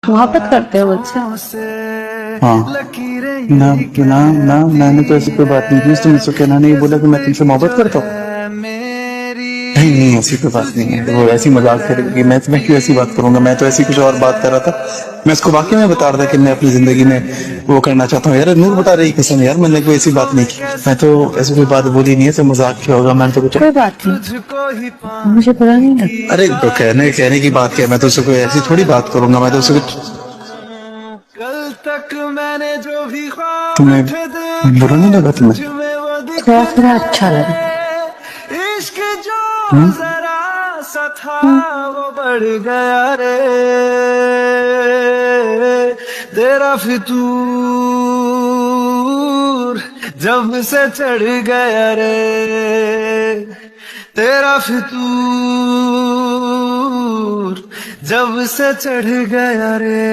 मोहब्बत करते हो मुझसे? हाँ। ना ना ना, मैंने तो ऐसी कोई बात नहीं की। तुम मुझसे कहना नहीं बोला कि मैं तुमसे मोहब्बत करता हूँ। नहीं नहीं, ऐसी कोई बात नहीं है। वो ऐसी मजाक करेगी, मैं क्यों ऐसी बात करूंगा? मैं तो ऐसी कुछ और बात कर रहा था। मैं इसको वाकई में बता रहा था कि मैं अपनी जिंदगी में वो करना चाहता हूँ। यार नूर बता रही कसम, यार मैंने कोई ऐसी बात नहीं की। मैं तो ऐसी कोई बात बोली नहीं है, तो मजाक क्या होगा? मैंने तो कुछ। कोई बात नहीं, मुझे बुरा नहीं लगता। अरे तो कहने कहने की बात क्या है? मैं तो उससे कोई ऐसी थोड़ी बात करूंगा। मैं तो उससे कुछ। कल तक मैंने जो भी ख्वाब तुम्हें थे बुरा देखे नहीं लगा तुम्हें? तुझ में वो थोड़ा दिखते। थोड़ा अच्छा लगा। इश्क जो हम्म? जरा सा था हम्म। वो बढ़ गया रे। तेरा फितूर जब से चढ़ गया रे। तेरा फितूर जब से चढ़ गया रे।